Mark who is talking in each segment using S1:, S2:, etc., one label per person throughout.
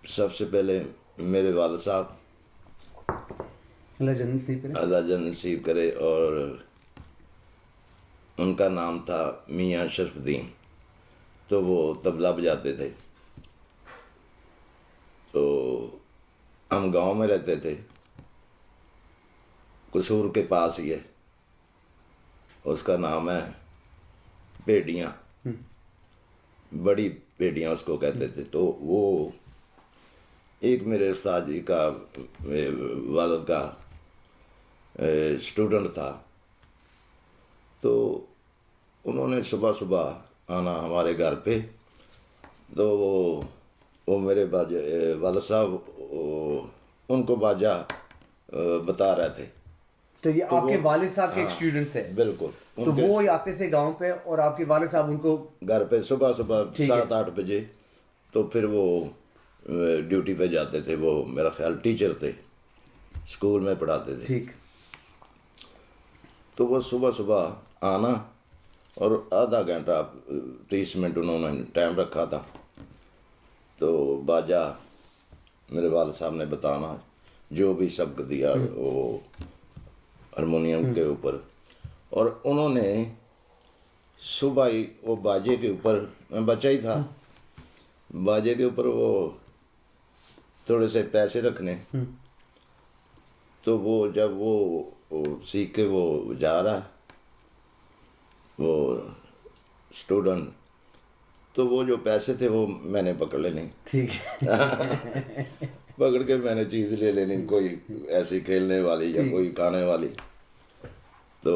S1: سب سے پہلے میرے والد صاحب
S2: اللہ جنت نصیب کرے.
S1: اللہ جنت نصیب کرے، اور ان کا نام تھا میاں شرف الدین. تو وہ طبلہ بجاتے تھے. تو ہم گاؤں میں رہتے تھے، قصور کے پاس ہی ہے، اس کا نام ہے پیڑیاں، بڑی پیڑیاں اس کو کہتے تھے. تو وہ ایک میرے استاد جی کا والد کا اسٹوڈنٹ تھا. تو انہوں نے صبح صبح آنا ہمارے گھر پہ. تو وہ میرے والد صاحب ان کو باجا بتا رہے تھے.
S2: تو یہ آپ کے والد صاحب کے ایک اسٹوڈنٹ تھے؟
S1: بالکل.
S2: تو وہ آتے تھے گاؤں پہ اور آپ کے والد صاحب ان کو
S1: گھر پہ صبح 7-8 بجے. تو پھر وہ ڈیوٹی پہ جاتے تھے. وہ میرا خیال ٹیچر تھے، اسکول میں پڑھاتے تھے.
S2: ٹھیک.
S1: تو وہ صبح صبح آنا اور آدھا گھنٹہ 30 منٹ انہوں نے ٹائم رکھا تھا. تو باجا میرے والد صاحب نے بتانا جو بھی سبق دیا وہ ہارمونیم کے اوپر. اور انہوں نے صبح ہی وہ باجے کے اوپر، میں بچہ ہی تھا، باجے کے اوپر وہ تھوڑے سے پیسے رکھنے. تو وہ جب وہ سیکھ کے وہ جا رہا وہ اسٹوڈنٹ، تو وہ جو پیسے تھے وہ میں نے پکڑ لینے.
S2: ٹھیک.
S1: پکڑ کے میں نے چیز لے لینی، کوئی ایسی کھیلنے والی یا کوئی کھانے والی. تو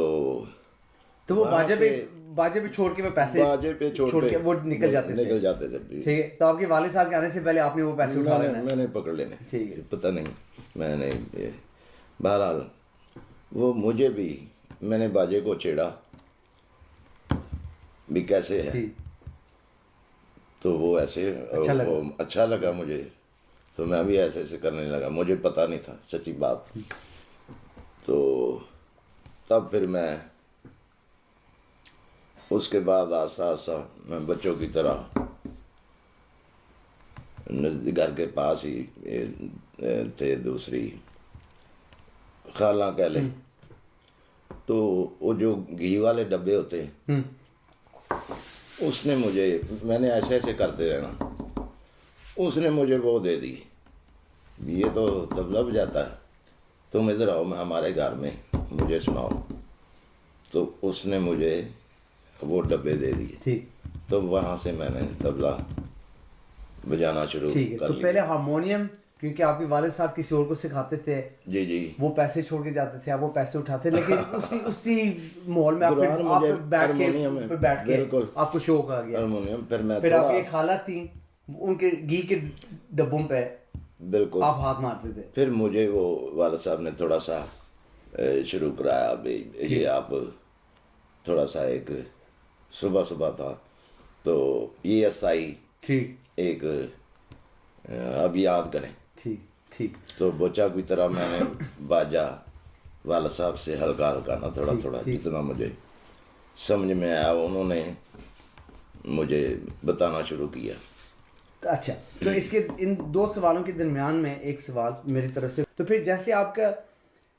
S2: وہ باجے پہ چھوڑ کے وہ پیسے
S1: باجے پہ چھوڑ کے
S2: وہ نکل جاتے
S1: تھے.
S2: ٹھیک ہے. تو آپ کے والد صاحب کے آنے سے پہلے آپ نے وہ پیسے اٹھا لینا؟
S1: میں نے پکڑ لینے.
S2: ٹھیک ہے.
S1: پتہ نہیں میں نے. بہرحال وہ مجھے بھی، میں نے باجے کو چھیڑا بھی کیسے ہے. تو وہ ایسے اچھا لگا مجھے. تو میں بھی ایسے کرنے لگا. مجھے پتہ نہیں تھا سچی بات. تو تب پھر میں اس کے بعد آہستہ میں بچوں کی طرح گھر کے پاس ہی تھے دوسری خالہ کہہ لیں. تو وہ جو گھی والے ڈبے ہوتے ہیں، اس نے مجھے، میں نے ایسے کرتے رہنا، اس نے مجھے وہ دے دی. یہ تو طبلہ بجاتا ہے، تم ادھر آؤ ہمارے گھر میں مجھے سناؤ. تو اس نے مجھے وہ ڈبے دے دیے. تو وہاں سے میں نے طبلہ بجانا شروع کر لیا.
S2: تو پہلے ہارمونیم، کیونکہ آپ کے والد صاحب کسی اور کو سکھاتے تھے.
S1: جی.
S2: وہ پیسے چھوڑ کے جاتے تھے، آپ وہ پیسے اٹھاتے، لیکن اسی ماحول میں بیٹھ کے آپ کو شوق آ گیا. پھر آپ ایک خالہ تھیں، ان کے گھی کے ڈبوں پہ
S1: بالکل
S2: آپ ہاتھ مارتے تھے.
S1: پھر مجھے وہ والد صاحب نے تھوڑا سا شروع کرایا بھی یہ آپ تھوڑا سا، ایک صبح تھا تو یہ استائی ایک اب یاد کریں.
S2: ٹھیک.
S1: تو بچہ کی طرح میں نے باجا والد صاحب سے ہلکا نا تھوڑا جتنا مجھے سمجھ میں آیا انہوں نے مجھے بتانا شروع کیا.
S2: اچھا. تو اس کے ان دو سوالوں کے درمیان میں ایک سوال میری طرف سے. تو پھر جیسے آپ کا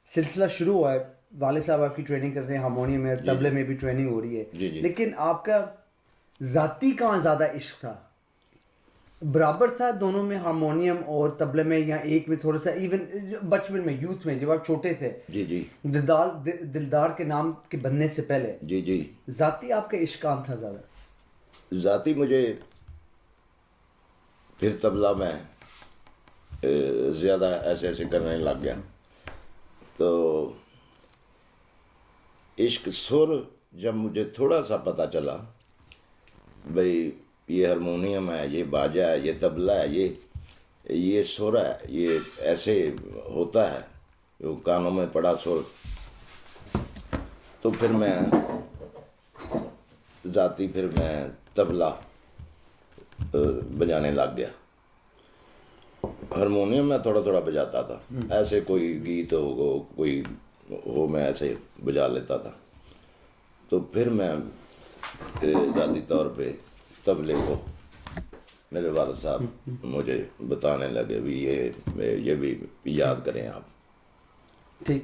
S2: سلسلہ شروع ہوا ہے، والد صاحب آپ کی ٹریننگ کر رہے ہیں، ہارمونیم میں، طبلے میں بھی ٹریننگ ہو رہی ہے، لیکن آپ کا ذاتی کہاں زیادہ عشق تھا؟ برابر تھا دونوں میں، ہارمونیم اور طبلے میں، یا ایک میں تھوڑا سا؟ ایون بچپن میں، یوتھ میں، جب آپ چھوٹے تھے، دلدار کے نام کے بننے سے پہلے، ذاتی آپ کا عشق کہاں تھا زیادہ؟
S1: ذاتی مجھے پھر طبلہ میں زیادہ ایسے کرنے لگ گیا. تو عشق سر جب مجھے تھوڑا سا پتہ چلا بھئی یہ ہارمونیم ہے، یہ باجا ہے، یہ طبلہ ہے، یہ سر ہے، یہ ایسے ہوتا ہے، جو کانوں میں پڑا سر. تو پھر میں ذاتی طبلہ بجانے لگ گیا. ہارمونیم میں تھوڑا بجاتا تھا، ایسے کوئی گیت ہو کوئی ہو میں ایسے بجا لیتا تھا. تو پھر میں ذاتی طور پہ طبلے کو میرے والد صاحب مجھے بتانے لگے بھی یہ بھی یاد کریں آپ.
S2: ٹھیک.